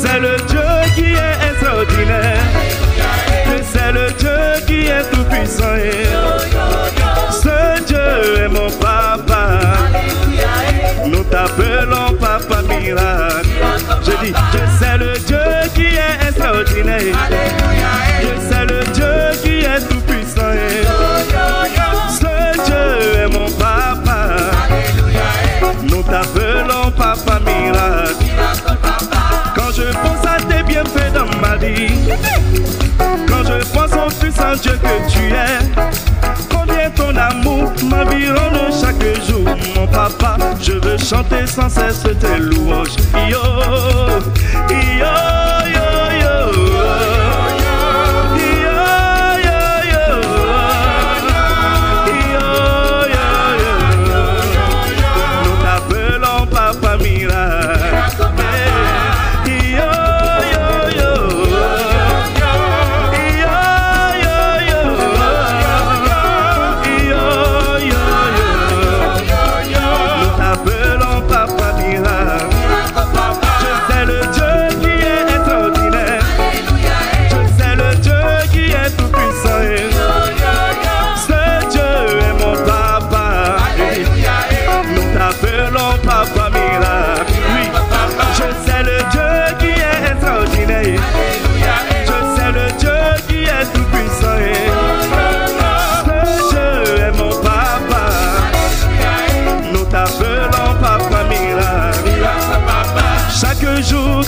C'est le Dieu qui est extraordinaire. C'est le Dieu qui est tout puissant. Ce Dieu est mon papa. Nous t'appelons papa miracle. Je dis, c'est le Dieu qui est extraordinaire. C'est le Dieu qui est tout puissant. Ce Dieu est mon papa. Nous t'appelons papa miracle. Quand je pense à tes bienfaits dans ma vie, quand je pense au puissant Dieu que tu es, combien ton amour m'environne chaque jour, mon papa. Je veux chanter sans cesse tes louanges. Yo, yo, yo, yo.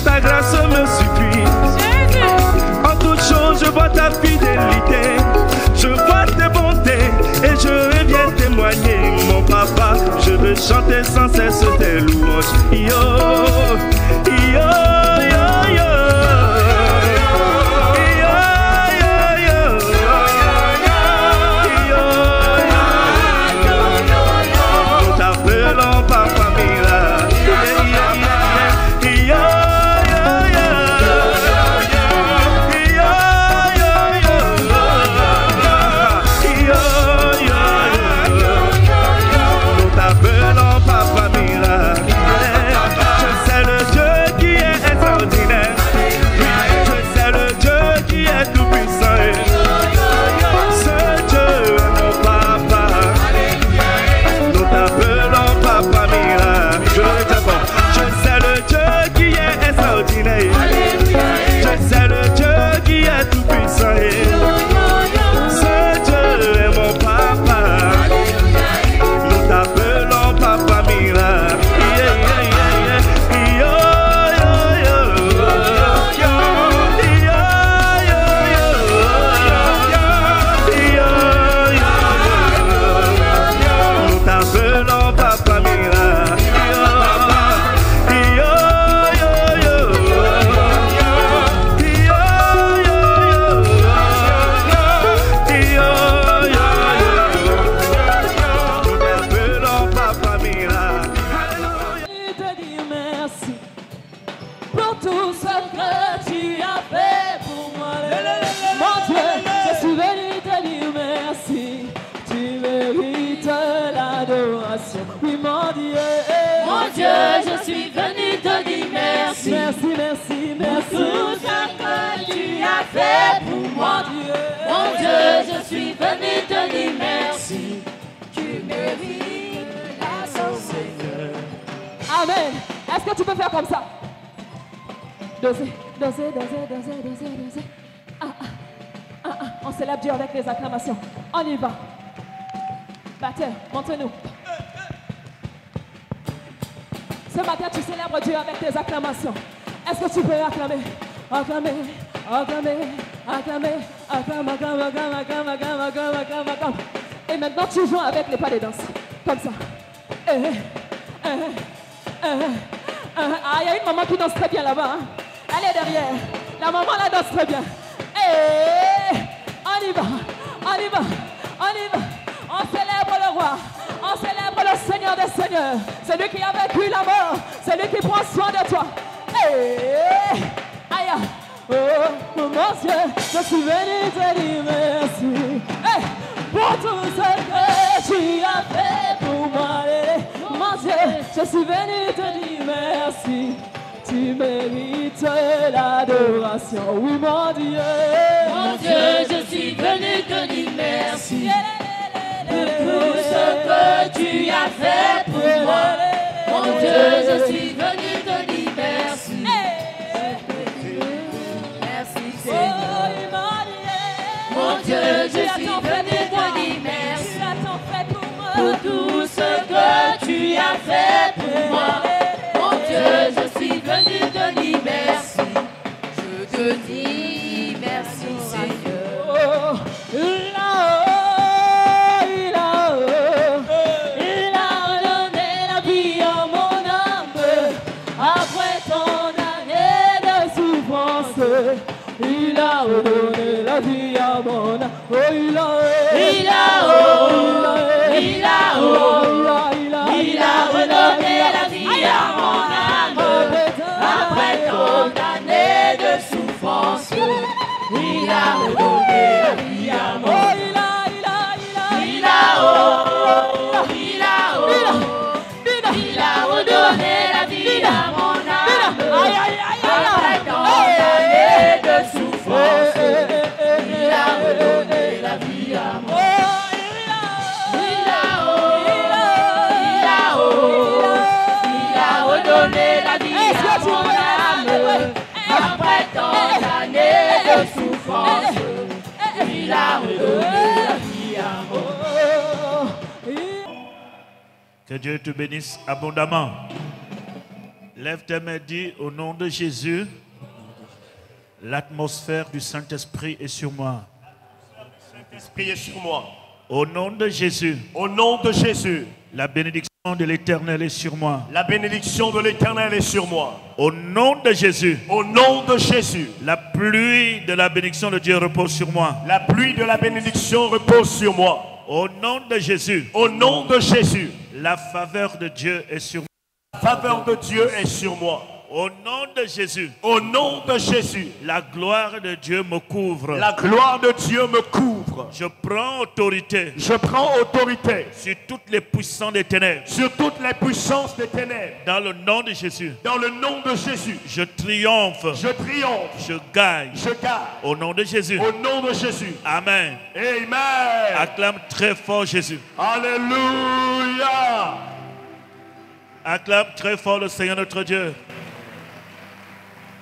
Ta grâce me suffit. En toutes choses, je vois ta fidélité. Je vois tes bontés et je viens témoigner, mon papa. Je veux chanter sans cesse tes louanges. Yo, yo, yo, yo. Nous t'appelons papa miracle. Amen. Est-ce que tu peux faire comme ça? Danser, danser, danser, danser, danser, danser. On célèbre Dieu avec les acclamations. On y va. Batteur, montre-nous. Ce matin, tu célèbres Dieu avec tes acclamations. Est-ce que tu peux acclamer? Acclamer, acclamer, acclamer, acclamer, acclamer, acclamer, acclamer, acclamer, acclamer. Et maintenant, tu joues avec les pas de danse. Comme ça. Ah, il y a une maman qui danse très bien là-bas. Hein? Elle est derrière. La maman la danse très bien. On y va, on y va, on y va. On célèbre le roi. On célèbre le Seigneur des Seigneurs. Celui qui a vaincu la mort. Celui qui prend soin de toi. Aïe. Oh, mon Dieu, je suis venu te dire merci. Pour tout ce que tu as fait pour moi. Mon Dieu, je suis venu te dire merci. tu mérites l'adoration. Oui, mon Dieu, je suis venu te dire merci de tout ce que tu as fait pour moi. Mon Dieu, je suis venu te dire merci. Merci Seigneur. Mon Dieu, je suis venu te dire merci pour tout ce que tu as fait pour moi. Mon Dieu, je suis venu te dire merci. Je te dis merci Seigneur. Il a redonné la vie à mon âme après tant d'années de souffrance. Il a redonné la vie à mon âme. Oh, il a redonné la vie à mon âme après tant d'années de souffrance. Il a redonné la vie à mon âme. Il a redonné la vie à mon âme après tant d'années de souffrance. Il a redonné la vie à mon âme. Redonner la vie à mon âme après tant d'années de souffrance. Il a redonné la vie à mon âme. Que Dieu te bénisse abondamment. Lève tes mains, dis au nom de Jésus, l'atmosphère du Saint-Esprit est sur moi. Saint-Esprit est sur moi. Au nom de Jésus. Au nom de Jésus. La bénédiction de l'Éternel est sur moi. La bénédiction de l'Éternel est sur moi. Au nom de Jésus. Au nom de Jésus. La pluie de la bénédiction de Dieu repose sur moi. La pluie de la bénédiction repose sur moi. Au nom de Jésus. Au nom de Jésus. La faveur de Dieu est sur moi. La faveur de Dieu est sur moi. Au nom de Jésus. Au nom de Jésus. La gloire de Dieu me couvre. La gloire de Dieu me couvre. Je prends autorité. Je prends autorité. Sur toutes les puissances des ténèbres. Sur toutes les puissances des ténèbres. Dans le nom de Jésus. Dans le nom de Jésus. Je triomphe. Je triomphe. Je gagne. Je gagne. Au nom de Jésus. Au nom de Jésus. Amen. Amen. Acclame très fort Jésus. Alléluia. Acclame très fort le Seigneur notre Dieu.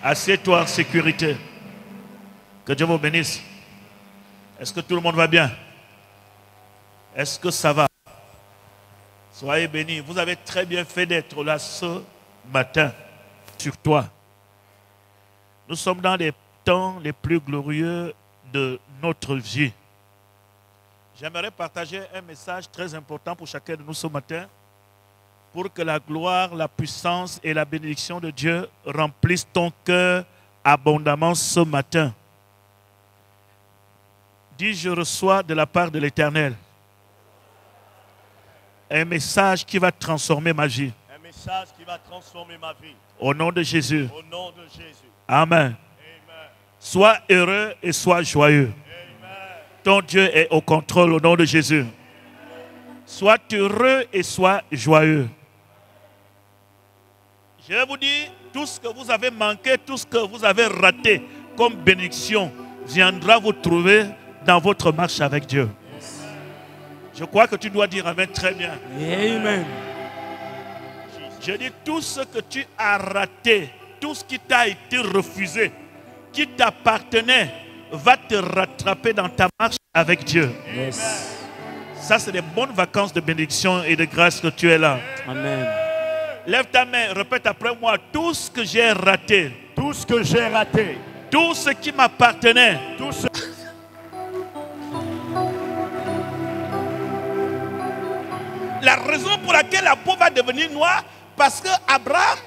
Assieds-toi en sécurité. Que Dieu vous bénisse. Est-ce que tout le monde va bien? Est-ce que ça va? Soyez bénis. Vous avez très bien fait d'être là ce matin sur toi. Nous sommes dans les temps les plus glorieux de notre vie. J'aimerais partager un message très important pour chacun de nous ce matin, pour que la gloire, la puissance et la bénédiction de Dieu remplissent ton cœur abondamment ce matin. Dis, je reçois de la part de l'Éternel un message qui va transformer ma vie. Un message qui va transformer ma vie. Au nom de Jésus. Au nom de Jésus. Amen. Amen. Sois heureux et sois joyeux. Amen. Ton Dieu est au contrôle au nom de Jésus. Sois heureux et sois joyeux. Je vous dis, tout ce que vous avez manqué, tout ce que vous avez raté comme bénédiction viendra vous trouver dans votre marche avec Dieu. Je crois que tu dois dire Amen très bien. Amen. Je dis, tout ce que tu as raté, tout ce qui t'a été refusé, qui t'appartenait, va te rattraper dans ta marche avec Dieu. Yes. Ça, c'est des bonnes vacances de bénédiction et de grâce que tu es là. Amen. Lève ta main, répète après moi. Tout ce que j'ai raté, Tout ce que j'ai raté, tout ce qui m'appartenait, tout ce la raison pour laquelle la peau va devenir noire, parce que Abraham,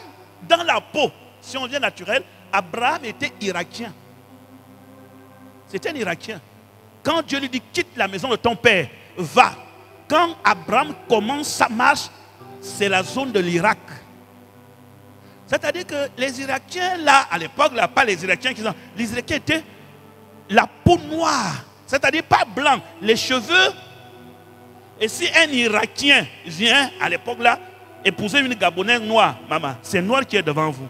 dans la peau, si on vient naturel, Abraham était irakien. C'était un irakien. Quand Dieu lui dit quitte la maison de ton père, va. Quand Abraham commence sa marche, c'est la zone de l'Irak. C'est-à-dire que les Irakiens, là, à l'époque, là, pas les Irakiens qui sont. Les Irakiens étaient la peau noire. C'est-à-dire pas blanc. Les cheveux. Et si un Irakien vient, à l'époque, là, épouser une Gabonaise noire, maman, c'est noir qui est devant vous.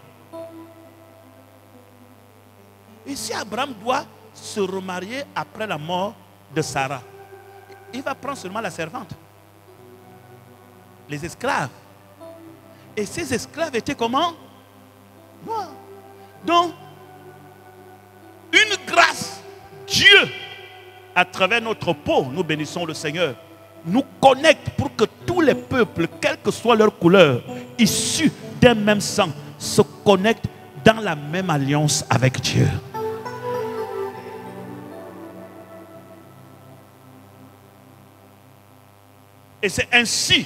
Et si Abraham doit se remarier après la mort de Sarah, il va prendre seulement la servante, les esclaves. Et ces esclaves étaient comment? Noirs. Donc, une grâce, Dieu, à travers notre peau, nous bénissons le Seigneur, nous connecte pour que tous les peuples, quelle que soit leur couleur, issus d'un même sang, se connectent dans la même alliance avec Dieu. Et c'est ainsi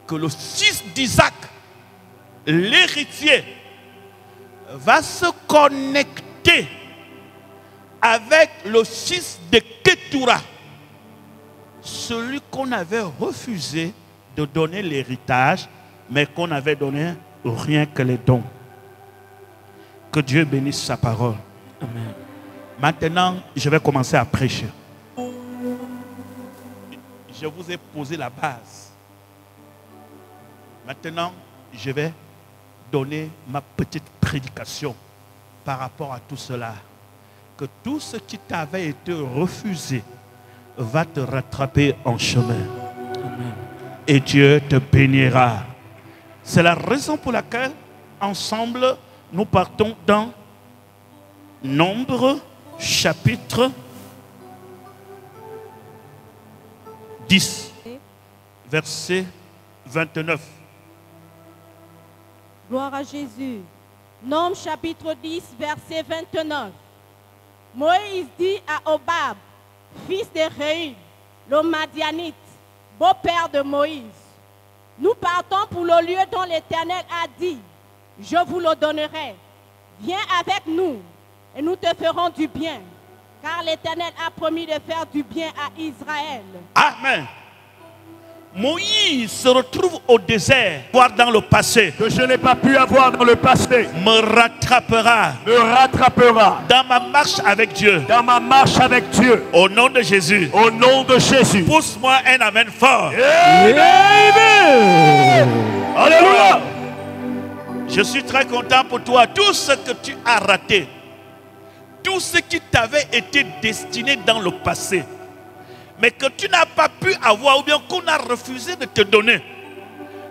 que le fils d'Isaac, l'héritier, va se connecter avec le fils de Ketura, celui qu'on avait refusé de donner l'héritage, mais qu'on avait donné rien que les dons. Que Dieu bénisse sa parole. Amen. Maintenant, je vais commencer à prêcher. Je vous ai posé la base. Maintenant, je vais donner ma petite prédication par rapport à tout cela. Que tout ce qui t'avait été refusé va te rattraper en chemin. Amen. Et Dieu te bénira. C'est la raison pour laquelle, ensemble, nous partons dans Nombre, chapitre 10, verset 29. Gloire à Jésus. Nombre chapitre 10, verset 29. Moïse dit à Obab, fils de Réu, le Madianite, beau-père de Moïse, nous partons pour le lieu dont l'Éternel a dit, je vous le donnerai. Viens avec nous et nous te ferons du bien, car l'Éternel a promis de faire du bien à Israël. Amen. Moïse se retrouve au désert, voir dans le passé. Que je n'ai pas pu avoir dans le passé. Me rattrapera. Me rattrapera. Dans ma marche avec Dieu. Dans ma marche avec Dieu. Au nom de Jésus. Au nom de Jésus. Pousse-moi un amen fort. Amen. Alléluia. Je suis très content pour toi. Tout ce que tu as raté, tout ce qui t'avait été destiné dans le passé, mais que tu n'as pas pu avoir ou bien qu'on a refusé de te donner.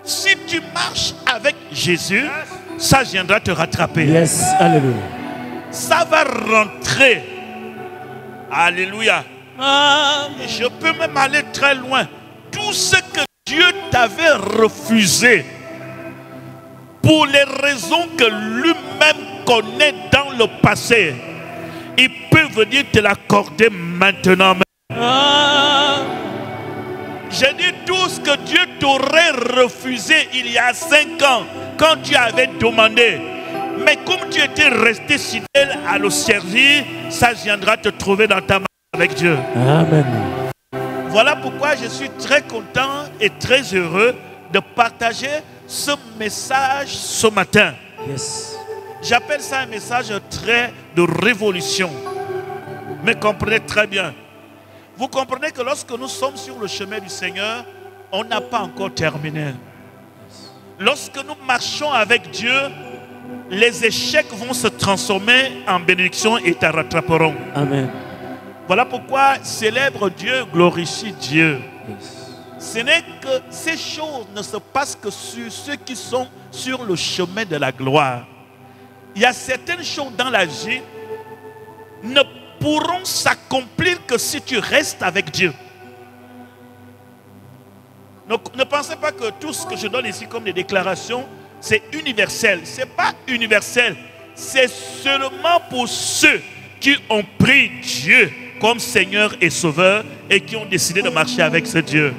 Si tu marches avec Jésus, ça viendra te rattraper. Yes, alléluia. Ça va rentrer. Alléluia. Je peux même aller très loin. Tout ce que Dieu t'avait refusé, pour les raisons que lui-même connaît dans le passé, il peut venir te l'accorder maintenant. J'ai dit tout ce que Dieu t'aurait refusé il y a 5 ans quand tu avais demandé. Mais comme tu étais resté fidèle à le servir, ça viendra te trouver dans ta main avec Dieu. Amen. Voilà pourquoi je suis très content et très heureux de partager ce message ce matin. Yes. J'appelle ça un message très de révolution. Mais comprenez très bien. Vous comprenez que lorsque nous sommes sur le chemin du Seigneur, on n'a pas encore terminé. Lorsque nous marchons avec Dieu, les échecs vont se transformer en bénédiction et te rattraperont. Amen. Voilà pourquoi célèbre Dieu, glorifie Dieu. Yes. Ce n'est que ces choses ne se passent que sur ceux qui sont sur le chemin de la gloire. Il y a certaines choses dans la vie ne pourront s'accomplir que si tu restes avec Dieu. Ne pensez pas que tout ce que je donne ici comme des déclarations, c'est universel. Ce n'est pas universel. C'est seulement pour ceux qui ont pris Dieu comme Seigneur et Sauveur et qui ont décidé de marcher avec ce Dieu.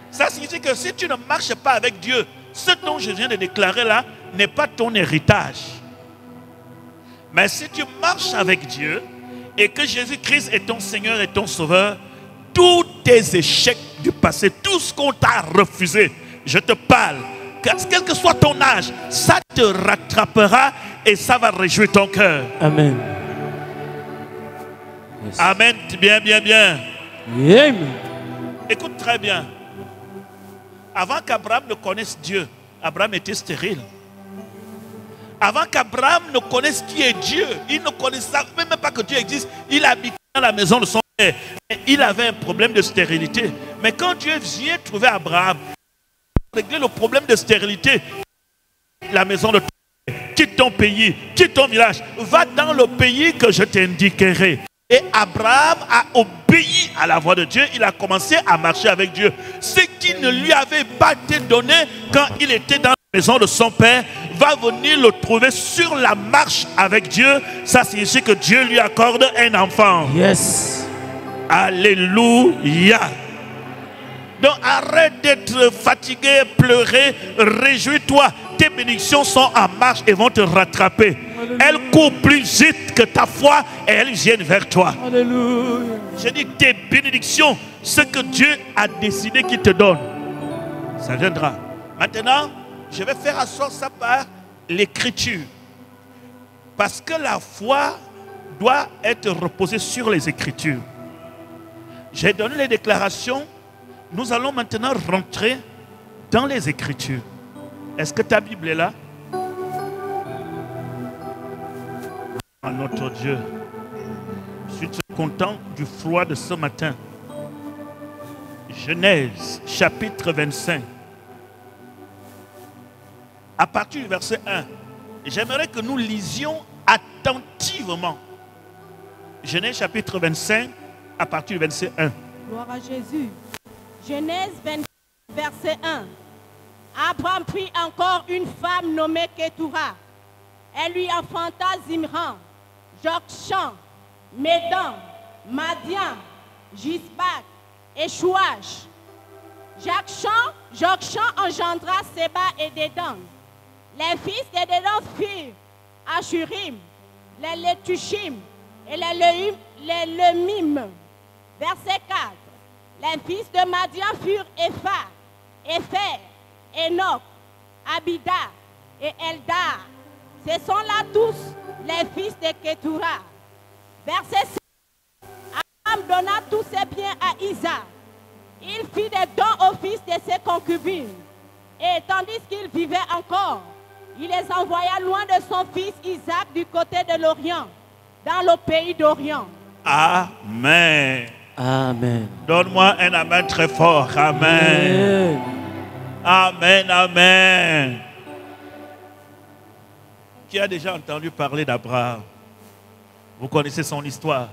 Ça signifie que si tu ne marches pas avec Dieu, ce dont je viens de déclarer là n'est pas ton héritage. Mais si tu marches avec Dieu et que Jésus-Christ est ton Seigneur et ton Sauveur, tous tes échecs du passé, tout ce qu'on t'a refusé, je te parle, quel que soit ton âge, ça te rattrapera et ça va réjouir ton cœur. Amen. Yes. Amen. Bien, bien, bien. Amen. Écoute très bien. Avant qu'Abraham ne connaisse Dieu, Abraham était stérile. Avant qu'Abraham ne connaisse qui est Dieu, il ne connaissait même pas que Dieu existe. Il habitait dans la maison de son père. Il avait un problème de stérilité. Mais quand Dieu vient trouver Abraham, régler le problème de stérilité, la maison de ton père, quitte ton pays, quitte ton village, va dans le pays que je t'indiquerai. Et Abraham a obéi à la voix de Dieu. Il a commencé à marcher avec Dieu. Ce qui ne lui avait pas été donné quand il était dans la maison de son père va venir le trouver sur la marche avec Dieu. Ça signifie que Dieu lui accorde un enfant. Yes. Alléluia. Donc arrête d'être fatigué, pleurer, réjouis-toi. Tes bénédictions sont en marche et vont te rattraper. Elles courent plus vite que ta foi et elles viennent vers toi. Alléluia. Je dis tes bénédictions, ce que Dieu a décidé qu'il te donne, ça viendra. Maintenant, je vais faire asseoir ça par l'écriture. Parce que la foi doit être reposée sur les écritures. J'ai donné les déclarations. Nous allons maintenant rentrer dans les écritures. Est-ce que ta Bible est là? Oh, notre Dieu, je suis très content du froid de ce matin. Genèse, chapitre 25. À partir du verset 1, j'aimerais que nous lisions attentivement. Genèse, chapitre 25, à partir du verset 1. Gloire à Jésus. Genèse 25, verset 1. Abraham prit encore une femme nommée Ketura. Elle lui enfanta Zimran, Jokshan, Médan, Madian, Gisbak et Chouach. Jokshan engendra Séba et Dédan. Les fils de Dédan furent Ashurim, les Letushim et les Lemim. Verset 4. Les fils de Madian furent Epha, Epher, Enoch, Abida et Eldar. Ce sont là tous les fils de Ketura. Verset 6. Abraham donna tous ses biens à Isaac. Il fit des dons aux fils de ses concubines. Et tandis qu'il vivait encore, il les envoya loin de son fils Isaac du côté de l'Orient, dans le pays d'Orient. Amen. Amen. Donne-moi un amen très fort. Amen. Amen, amen. Qui a déjà entendu parler d'Abraham? Vous connaissez son histoire.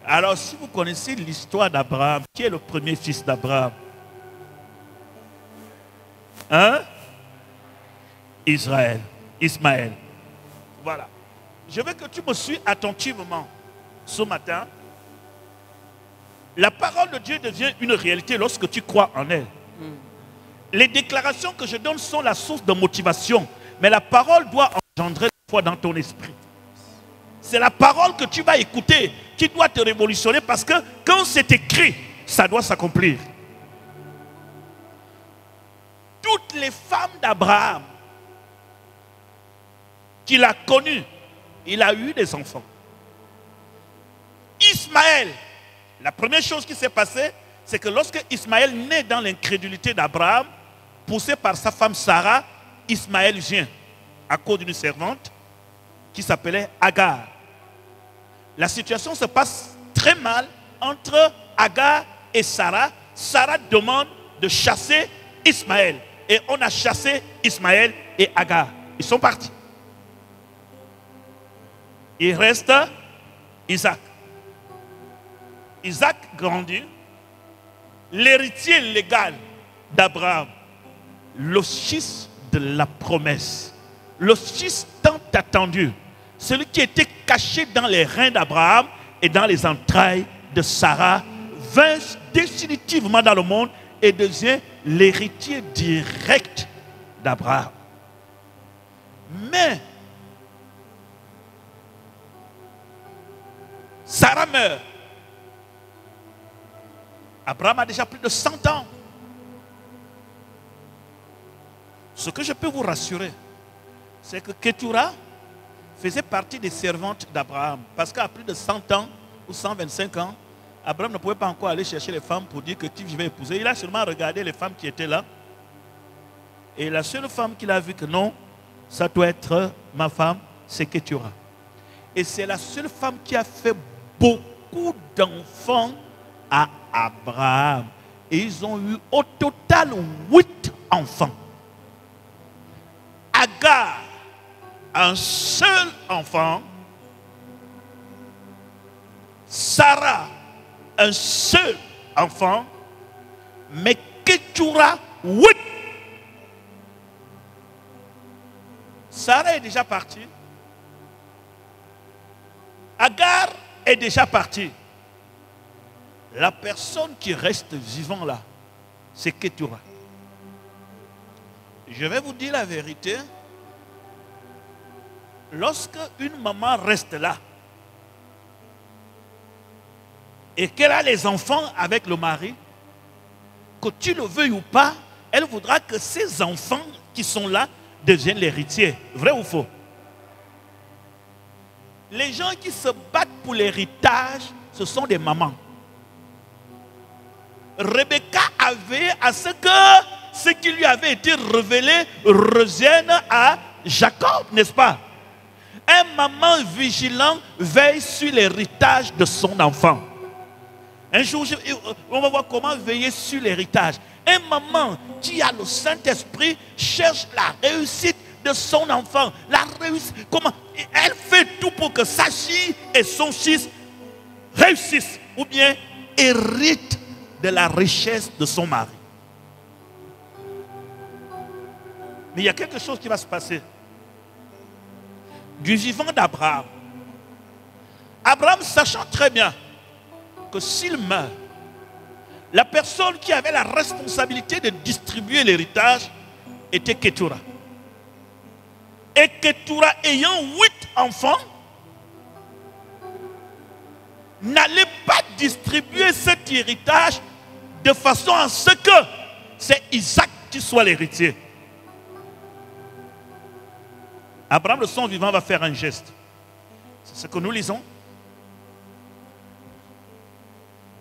Alors, si vous connaissez l'histoire d'Abraham, qui est le premier fils d'Abraham? Hein? Israël. Ismaël. Voilà. Je veux que tu me suives attentivement ce matin. La parole de Dieu devient une réalité lorsque tu crois en elle. Les déclarations que je donne sont la source de motivation. Mais la parole doit engendrer la foi dans ton esprit. C'est la parole que tu vas écouter qui doit te révolutionner parce que quand c'est écrit, ça doit s'accomplir. Toutes les femmes d'Abraham qu'il a connues, il a eu des enfants. Ismaël, la première chose qui s'est passée, c'est que lorsque Ismaël naît dans l'incrédulité d'Abraham, poussé par sa femme Sarah, Ismaël vient à cause d'une servante qui s'appelait Agar. La situation se passe très mal entre Agar et Sarah. Sarah demande de chasser Ismaël. Et on a chassé Ismaël et Agar. Ils sont partis. Il reste Isaac. Isaac grandit. L'héritier légal d'Abraham. Le fils de la promesse. Le fils tant attendu. Celui qui était caché dans les reins d'Abraham et dans les entrailles de Sarah vint définitivement dans le monde et devient l'héritier direct d'Abraham. Mais Sarah meurt. Abraham a déjà plus de 100 ans. Ce que je peux vous rassurer, c'est que Ketura faisait partie des servantes d'Abraham. Parce qu'à plus de 100 ans ou 125 ans, Abraham ne pouvait pas encore aller chercher les femmes pour dire que qui je vais épouser. Il a seulement regardé les femmes qui étaient là. Et la seule femme qu'il a vue que non, ça doit être ma femme, c'est Ketura. Et c'est la seule femme qui a fait beaucoup d'enfants à Abraham. Et ils ont eu au total 8 enfants. Agar, un seul enfant. Sarah, un seul enfant. Mais Ketura, 8. Sarah est déjà partie. Agar est déjà partie. La personne qui reste vivant là, c'est Ketura. Je vais vous dire la vérité. Lorsque une maman reste là et qu'elle a les enfants avec le mari, que tu le veuilles ou pas, elle voudra que ces enfants qui sont là deviennent l'héritier. Vrai ou faux? Les gens qui se battent pour l'héritage, ce sont des mamans. Rebecca avait à ce que ce qui lui avait été révélé revienne à Jacob, n'est-ce pas? Un maman vigilant veille sur l'héritage de son enfant. Un jour, on va voir comment veiller sur l'héritage. Un maman qui a le Saint-Esprit cherche la réussite de son enfant. La réussite, comment? Elle fait tout pour que sa fille et son fils réussissent ou bien héritent de la richesse de son mari. Mais il y a quelque chose qui va se passer. Du vivant d'Abraham. Abraham, sachant très bien que s'il meurt, la personne qui avait la responsabilité de distribuer l'héritage était Ketura. Et Ketura, ayant 8 enfants, n'allait pas distribuer cet héritage de façon à ce que c'est Isaac qui soit l'héritier. Abraham, de son vivant, va faire un geste. C'est ce que nous lisons.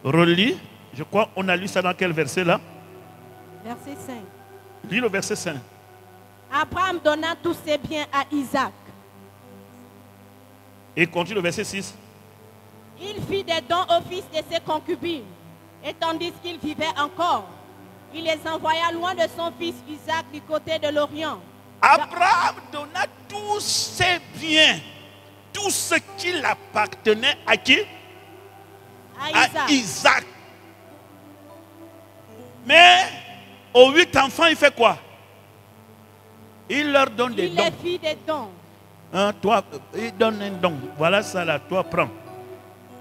Relis. Je crois qu'on a lu ça dans quel verset là? Verset 5. Lis le verset 5. Abraham donna tous ses biens à Isaac. Et continue le verset 6. Il fit des dons au fils de ses concubines. Et tandis qu'il vivait encore, il les envoya loin de son fils Isaac du côté de l'Orient. Abraham donna tous ses biens, tout ce qui appartenait à qui? À Isaac. Mais aux 8 enfants, il fait quoi? Il leur donne des dons. Il les fit des dons. Toi, il donne un don. Voilà ça là, toi prends.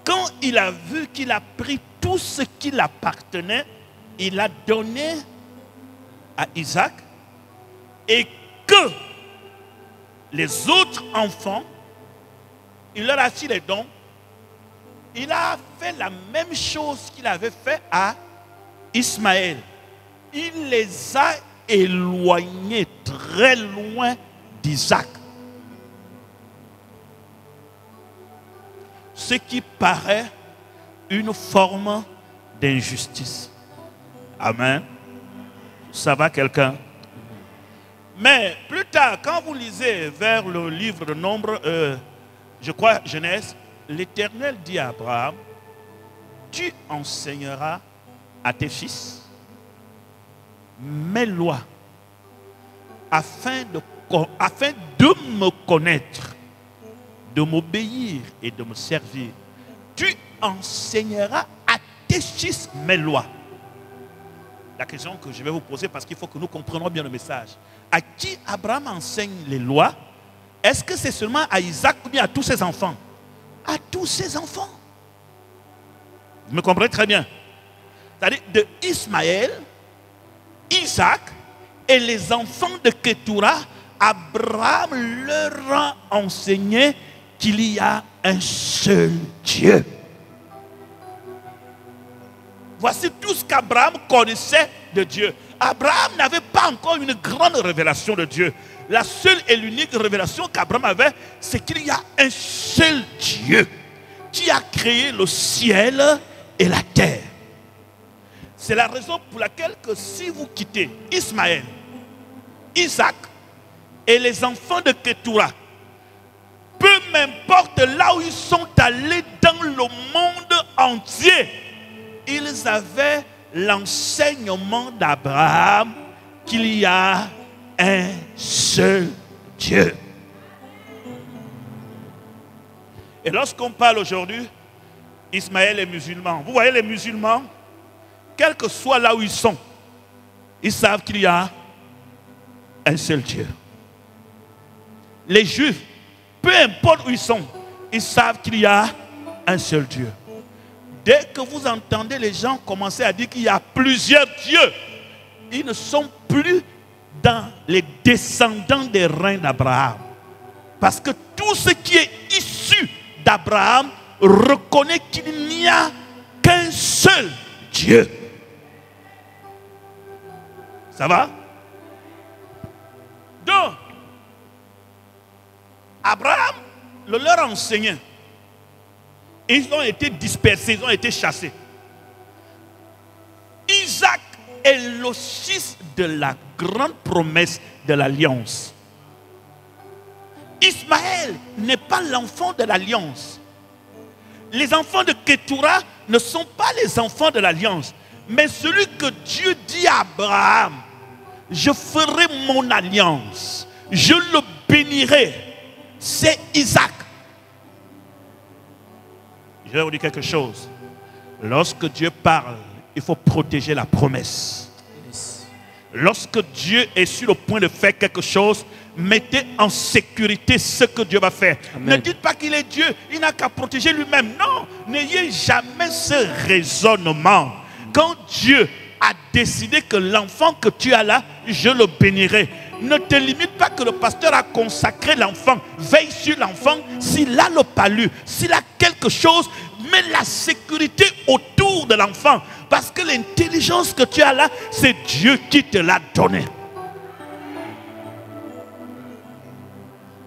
Quand il a vu qu'il a pris tout ce qui l'appartenait, il a donné à Isaac et que les autres enfants, il leur a fait les dons. Il a fait la même chose qu'il avait fait à Ismaël. Il les a éloignés très loin d'Isaac. Ce qui paraît une forme d'injustice. Amen. Ça va quelqu'un? Mais plus tard, quand vous lisez vers le livre de Nombre, je crois Genèse, l'Éternel dit à Abraham, tu enseigneras à tes fils mes lois afin de me connaître, de m'obéir et de me servir. Tu enseigneras à tes fils mes lois. La question que je vais vous poser, parce qu'il faut que nous comprenions bien le message. À qui Abraham enseigne les lois? Est-ce que c'est seulement à Isaac ou bien à tous ses enfants? À tous ses enfants. Vous me comprenez très bien. C'est-à-dire de Ismaël, Isaac et les enfants de Ketura, Abraham leur a enseigné qu'il y a un seul Dieu. Voici tout ce qu'Abraham connaissait de Dieu. Abraham n'avait pas encore une grande révélation de Dieu. La seule et l'unique révélation qu'Abraham avait, c'est qu'il y a un seul Dieu qui a créé le ciel et la terre. C'est la raison pour laquelle que si vous quittez Ismaël, Isaac et les enfants de Ketura, peu m'importe là où ils sont allés dans le monde entier, ils avaient l'enseignement d'Abraham qu'il y a un seul Dieu. Et lorsqu'on parle aujourd'hui, Ismaël est musulman. Vous voyez les musulmans, quel que soit là où ils sont, ils savent qu'il y a un seul Dieu. Les Juifs, peu importe où ils sont, ils savent qu'il y a un seul Dieu. Dès que vous entendez les gens commencer à dire qu'il y a plusieurs dieux, ils ne sont plus dans les descendants des reins d'Abraham. Parce que tout ce qui est issu d'Abraham reconnaît qu'il n'y a qu'un seul Dieu. Ça va? Donc, Abraham le leur a enseigné. Ils ont été dispersés, ils ont été chassés. Isaac est le fils de la grande promesse de l'alliance. Ismaël n'est pas l'enfant de l'alliance. Les enfants de Ketura ne sont pas les enfants de l'alliance. Mais celui que Dieu dit à Abraham, je ferai mon alliance, je le bénirai, c'est Isaac. Je vais vous dire quelque chose. Lorsque Dieu parle, il faut protéger la promesse. Lorsque Dieu est sur le point de faire quelque chose, mettez en sécurité ce que Dieu va faire. Amen. Ne dites pas qu'il est Dieu, il n'a qu'à protéger lui-même. Non, n'ayez jamais ce raisonnement. Quand Dieu a décidé que l'enfant que tu as là, je le bénirai. Ne te limite pas que le pasteur a consacré l'enfant. Veille sur l'enfant. S'il a le palu, s'il a quelque chose, mets la sécurité autour de l'enfant. Parce que l'intelligence que tu as là, c'est Dieu qui te l'a donnée.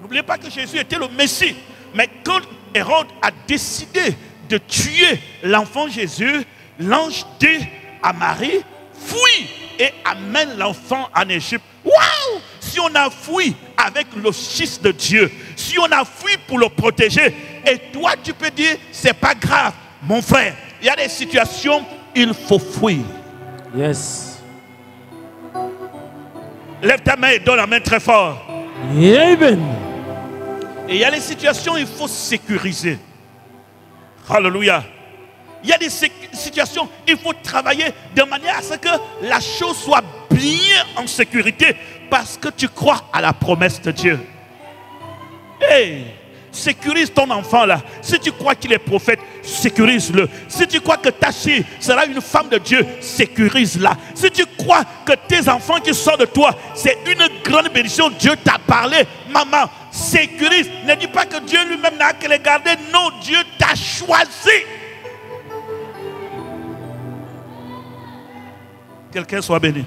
N'oubliez pas que Jésus était le Messie. Mais quand Hérode a décidé de tuer l'enfant Jésus, l'ange dit à Marie, fuis et amène l'enfant en Égypte. Waouh! Si on a fui avec le Fils de Dieu, si on a fui pour le protéger, et toi tu peux dire, c'est pas grave, mon frère, il y a des situations, il faut fuir. Yes. Lève ta main et donne la main très fort. Amen. Et il y a des situations, il faut sécuriser. Alléluia. Il y a des situations, il faut travailler de manière à ce que la chose soit bien en sécurité parce que tu crois à la promesse de Dieu. Hey, sécurise ton enfant là. Si tu crois qu'il est prophète, sécurise-le. Si tu crois que ta fille sera une femme de Dieu, sécurise-la. Si tu crois que tes enfants qui sortent de toi, c'est une grande bénédiction, Dieu t'a parlé, maman, sécurise. Ne dis pas que Dieu lui-même n'a qu'à les garder. Non, Dieu t'a choisi. Quelqu'un soit béni.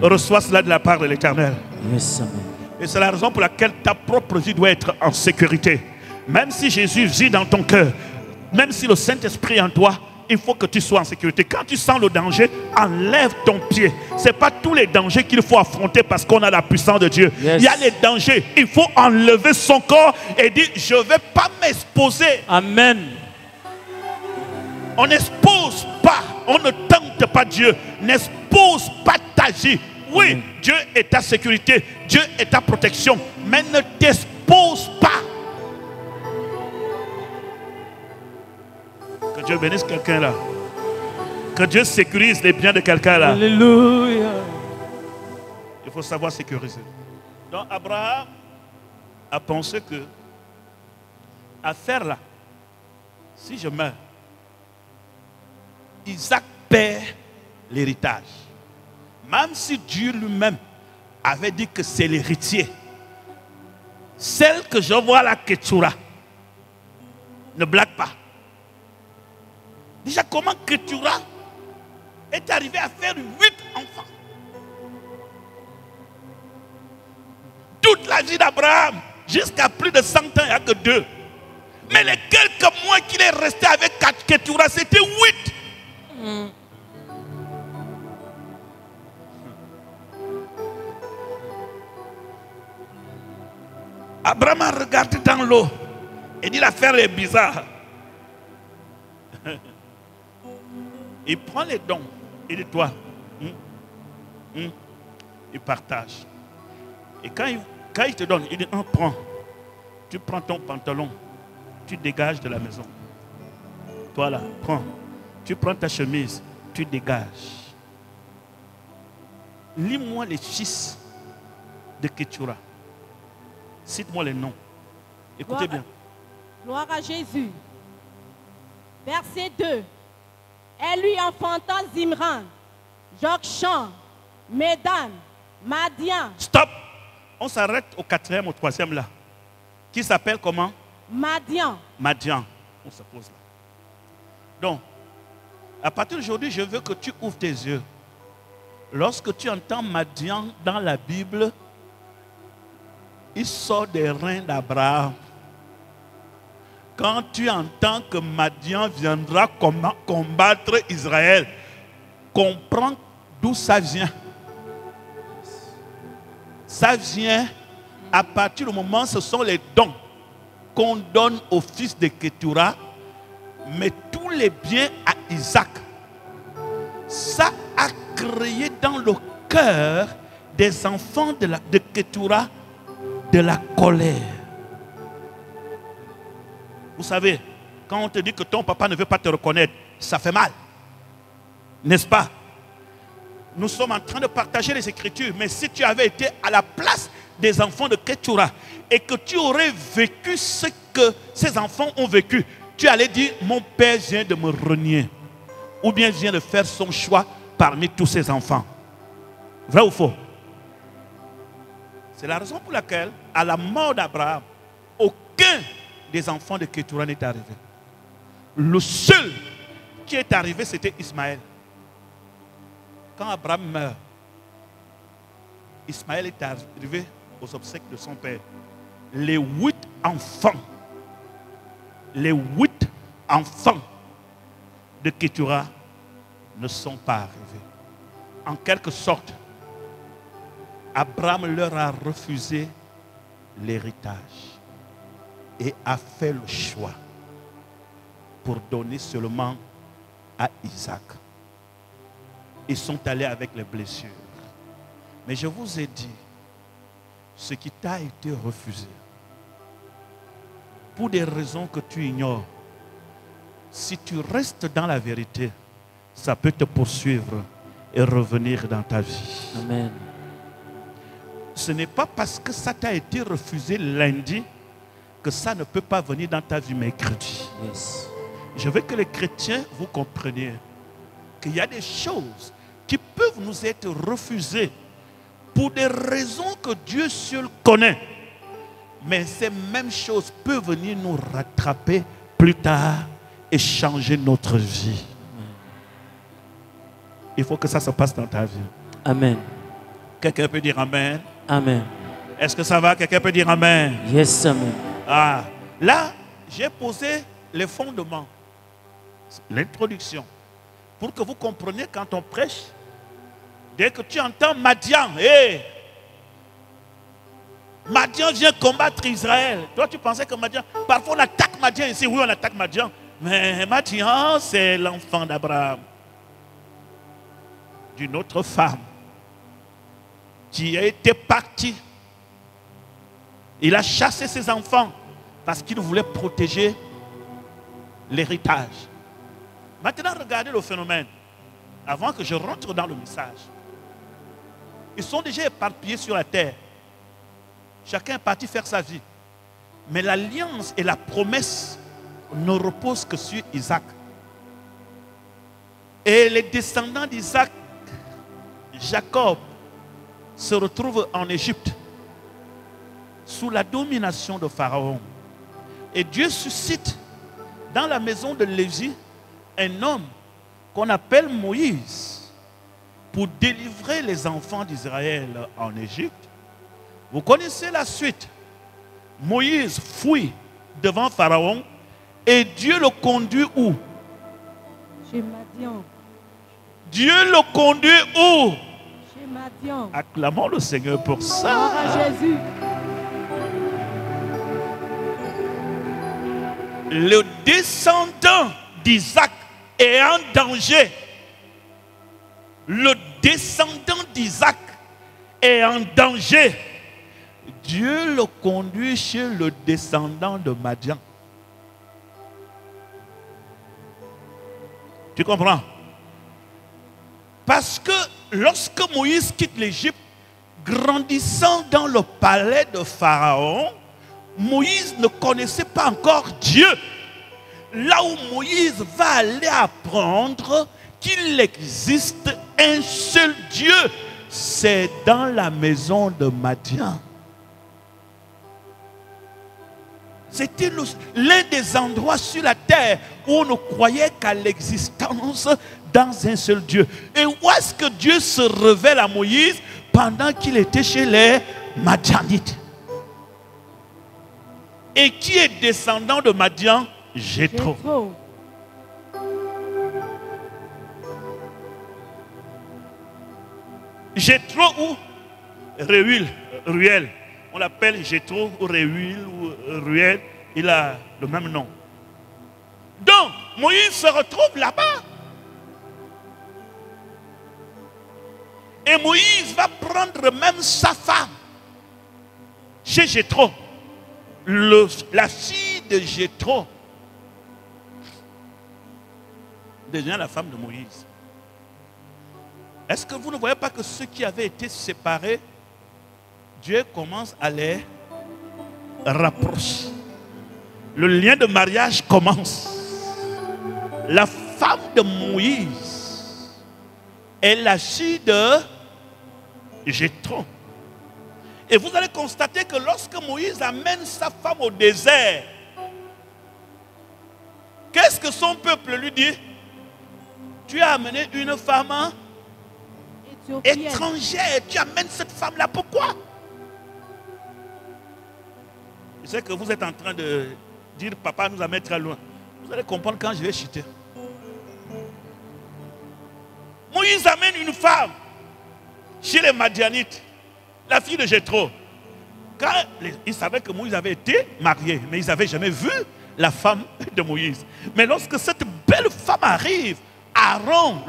Reçois cela de la part de l'Éternel. Yes, amen. Et c'est la raison pour laquelle ta propre vie doit être en sécurité. Même si Jésus vit dans ton cœur, même si le Saint-Esprit est en toi, il faut que tu sois en sécurité. Quand tu sens le danger, enlève ton pied. Ce n'est pas tous les dangers qu'il faut affronter parce qu'on a la puissance de Dieu. Yes. Il y a les dangers. Il faut enlever son corps et dire, je ne vais pas m'exposer. Amen. On n'expose pas, on ne tente pas Dieu. N'expose pas ta vie. Oui, Dieu est ta sécurité, Dieu est ta protection, mais ne t'expose pas. Que Dieu bénisse quelqu'un là. Que Dieu sécurise les biens de quelqu'un là. Alléluia. Il faut savoir sécuriser. Donc Abraham a pensé que affaire là, si je meurs, Isaac perd l'héritage. Même si Dieu lui-même avait dit que c'est l'héritier. Celle que je vois là, Ketura, ne blague pas. Déjà, comment Ketura est arrivé à faire 8 enfants? Toute la vie d'Abraham, jusqu'à plus de 100 ans, il n'y a que 2. Mais les quelques mois qu'il est resté avec Ketura, c'était 8. Abraham a regardé dans l'eau et dit l'affaire est bizarre. Il prend les dons. Il dit toi. Il partage. Et quand il te donne, il dit prends. Tu prends ton pantalon. Tu dégages de la maison. Toi là, prends. Tu prends ta chemise. Tu dégages. Lis-moi les fils de Ketura. Cite-moi les noms. Écoutez bien. Gloire à Jésus. Verset 2. Elle lui enfanta Zimran, Jokshan, Médan, Madian. Stop. On s'arrête au 4e, au 3e là. Qui s'appelle comment? Madian. Madian. On se pose là. Donc, à partir d'aujourd'hui, je veux que tu ouvres tes yeux. Lorsque tu entends Madian dans la Bible, il sort des reins d'Abraham. Quand tu entends que Madian viendra combattre Israël, comprends d'où ça vient. Ça vient à partir du moment, ce sont les dons qu'on donne au fils de Ketura, mais tous les biens à Isaac. Ça a créé dans le cœur des enfants de Ketura de la colère. Vous savez, quand on te dit que ton papa ne veut pas te reconnaître, ça fait mal. N'est-ce pas? Nous sommes en train de partager les Écritures, mais si tu avais été à la place des enfants de Ketura et que tu aurais vécu ce que ces enfants ont vécu, tu allais dire, mon père vient de me renier. Ou bien vient de faire son choix parmi tous ses enfants. Vrai ou faux? C'est la raison pour laquelle, à la mort d'Abraham, aucun des enfants de Ketura n'est arrivé. Le seul qui est arrivé, c'était Ismaël. Quand Abraham meurt, Ismaël est arrivé aux obsèques de son père. Les 8 enfants de Ketura ne sont pas arrivés. En quelque sorte, Abraham leur a refusé l'héritage et a fait le choix pour donner seulement à Isaac. Ils sont allés avec les blessures. Mais je vous ai dit, ce qui t'a été refusé, pour des raisons que tu ignores, si tu restes dans la vérité, ça peut te poursuivre et revenir dans ta vie. Amen. Ce n'est pas parce que ça t'a été refusé lundi que ça ne peut pas venir dans ta vie mercredi. Yes. Je veux que les chrétiens, vous compreniez qu'il y a des choses qui peuvent nous être refusées pour des raisons que Dieu seul connaît. Mais ces mêmes choses peuvent venir nous rattraper plus tard et changer notre vie. Il faut que ça se passe dans ta vie. Amen. Quelqu'un peut dire Amen? Amen. Est-ce que ça va? Quelqu'un peut dire Amen? Yes, Amen. Ah, là, j'ai posé les fondements, l'introduction, pour que vous compreniez quand on prêche. Dès que tu entends Madian, hey, Madian vient combattre Israël. Toi, tu pensais que Madian, parfois on attaque Madian ici. Oui, on attaque Madian. Mais Madian, c'est l'enfant d'Abraham, d'une autre femme qui a été partie. Il a chassé ses enfants parce qu'il voulait protéger l'héritage. Maintenant, regardez le phénomène. Avant que je rentre dans le message, ils sont déjà éparpillés sur la terre. Chacun est parti faire sa vie. Mais l'alliance et la promesse ne reposent que sur Isaac. Et les descendants d'Isaac, Jacob, se retrouvent en Égypte sous la domination de Pharaon. Et Dieu suscite dans la maison de Lévi un homme qu'on appelle Moïse pour délivrer les enfants d'Israël en Égypte. Vous connaissez la suite. Moïse fuit devant Pharaon et Dieu le conduit où? Chez Madian. Dieu le conduit où? Chez Madian. Acclamons le Seigneur pour Gloire ça. à Jésus. le descendant d'Isaac est en danger. Le descendant d'Isaac est en danger. Dieu le conduit chez le descendant de Madian. Tu comprends? Parce que lorsque Moïse quitte l'Égypte, grandissant dans le palais de Pharaon, Moïse ne connaissait pas encore Dieu. Là où Moïse va aller apprendre qu'il existe un seul Dieu, c'est dans la maison de Madian. C'était l'un des endroits sur la terre où on ne croyait qu'à l'existence dans un seul Dieu. Et où est-ce que Dieu se révèle à Moïse pendant qu'il était chez les Madianites? Et qui est descendant de Madian? Jéthro. Jéthro ou Ruel. On l'appelle Jéthro ou Réuil ou Ruel. Il a le même nom. Donc, Moïse se retrouve là-bas. Et Moïse va prendre même sa femme chez Jéthro. La fille de Jéthro devient la femme de Moïse. Est-ce que vous ne voyez pas que ceux qui avaient été séparés, Dieu commence à les rapprocher? Le lien de mariage commence. La femme de Moïse est la fille de Jéthro. Et vous allez constater que lorsque Moïse amène sa femme au désert, qu'est-ce que son peuple lui dit? Tu as amené une femme étrangère, tu amènes cette femme-là, pourquoi? Je sais que vous êtes en train de dire, papa nous amène très loin. Vous allez comprendre quand je vais chuter. Moïse amène une femme chez les Madianites, la fille de Jéthro. Quand ils savaient que Moïse avait été marié, mais ils n'avaient jamais vu la femme de Moïse. Mais lorsque cette belle femme arrive, Aaron,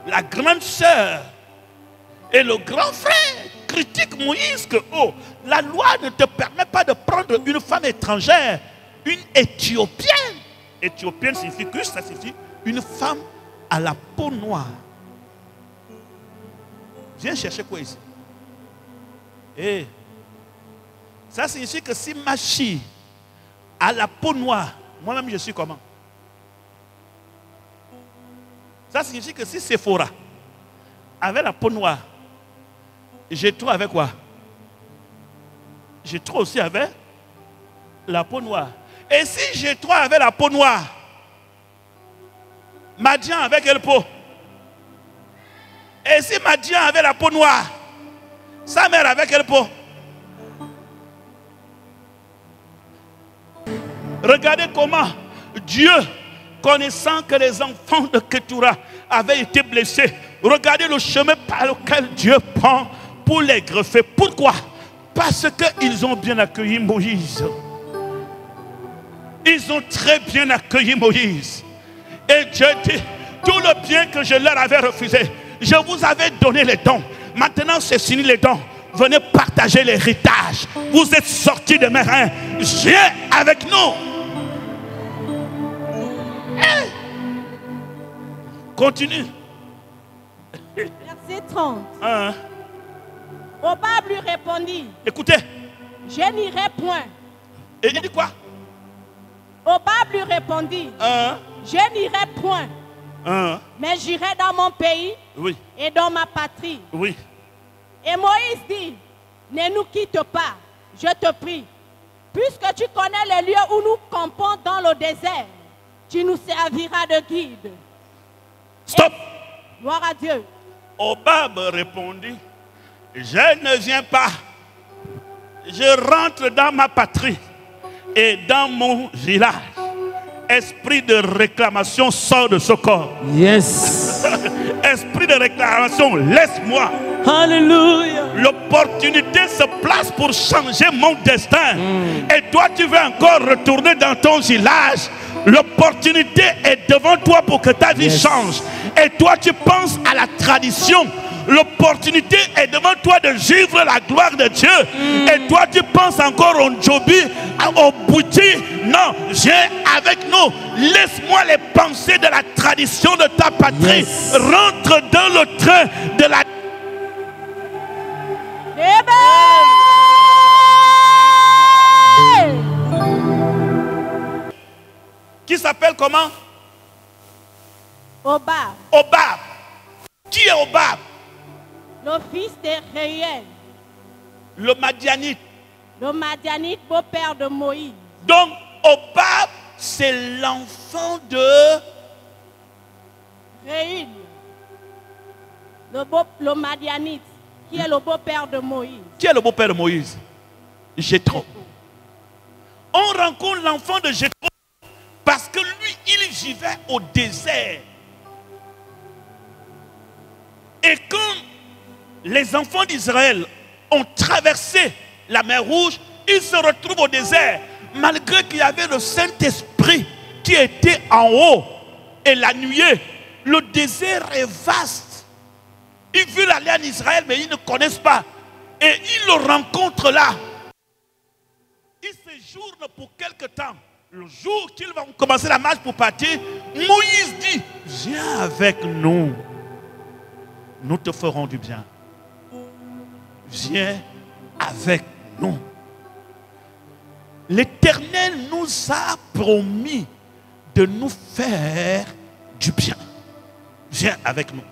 la grande sœur et le grand frère critiquent Moïse que la loi ne te permet pas de prendre une femme étrangère, une Éthiopienne. Éthiopienne signifie que ça signifie une femme à la peau noire. Viens chercher quoi ici? Et ça signifie que si ma fille a la peau noire, moi-même je suis comment? Ça signifie que si Sephora avait la peau noire, Jéthro avec quoi? Jéthro aussi avait la peau noire. Et si Jéthro avait la peau noire, Madian avec quelle peau? Et si Madian avait la peau noire, sa mère avec quelle peau? Regardez comment Dieu, connaissant que les enfants de Ketura avaient été blessés, regardez le chemin par lequel Dieu prend pour les greffer. Pourquoi? Parce qu'ils ont bien accueilli Moïse. Ils ont très bien accueilli Moïse. Et Dieu dit, tout le bien que je leur avais refusé, je vous avais donné les dons. Maintenant c'est fini les dons. Venez partager l'héritage. Vous êtes sortis de mes reins. Viens avec nous. Continue. Verset 30. Hein? Hobab lui répondit, Écoutez. je n'irai point. Et il dit quoi? Hobab lui répondit, je n'irai point, mais j'irai dans mon pays Oui. et dans ma patrie. Oui. Et Moïse dit, ne nous quitte pas, je te prie, puisque tu connais les lieux où nous campons dans le désert, tu nous serviras de guide. Stop. Et, gloire à Dieu. Hobab répondit, je ne viens pas. Je rentre dans ma patrie et dans mon village. Esprit de réclamation sort de ce corps. Yes. Esprit de réclamation, laisse-moi. Hallelujah. L'opportunité se place pour changer mon destin. Et toi, tu veux encore retourner dans ton village L'opportunité est devant toi pour que ta vie change. Et toi, tu penses à la tradition. L'opportunité est devant toi de vivre la gloire de Dieu. Et toi, tu penses encore au Njobi, au Bouti. Non, viens avec nous. Laisse-moi les pensées de la tradition de ta patrie. Rentre dans le train de la... Qui s'appelle comment? Obab. Obab. Qui est Obab? Le fils de Réel. Le Madianite. Le Madianite, beau-père de Moïse. Donc, Obab, c'est l'enfant de... Réel. Le Madianite, qui est le beau-père de Moïse. Qui est le beau-père de Moïse? Jéthro. On rencontre l'enfant de Jéthro parce que lui, il vivait au désert. Et quand les enfants d'Israël ont traversé la mer Rouge, ils se retrouvent au désert. Malgré qu'il y avait le Saint-Esprit qui était en haut et la nuée, le désert est vaste. Ils veulent aller en Israël, mais ils ne connaissent pas. Et ils le rencontrent là. Ils séjournent pour quelque temps. Le jour qu'ils vont commencer la marche pour partir, Moïse dit, viens avec nous. Nous te ferons du bien. Viens avec nous. L'Éternel nous a promis de nous faire du bien. Viens avec nous.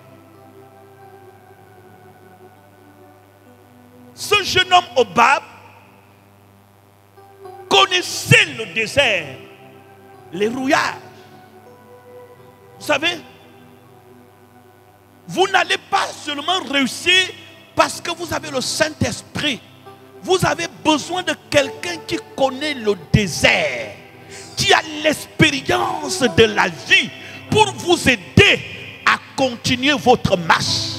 Ce jeune homme Obab connaissait le désert, les rouillages. Vous savez, vous n'allez pas seulement réussir parce que vous avez le Saint-Esprit. Vous avez besoin de quelqu'un qui connaît le désert, qui a l'expérience de la vie pour vous aider à continuer votre marche.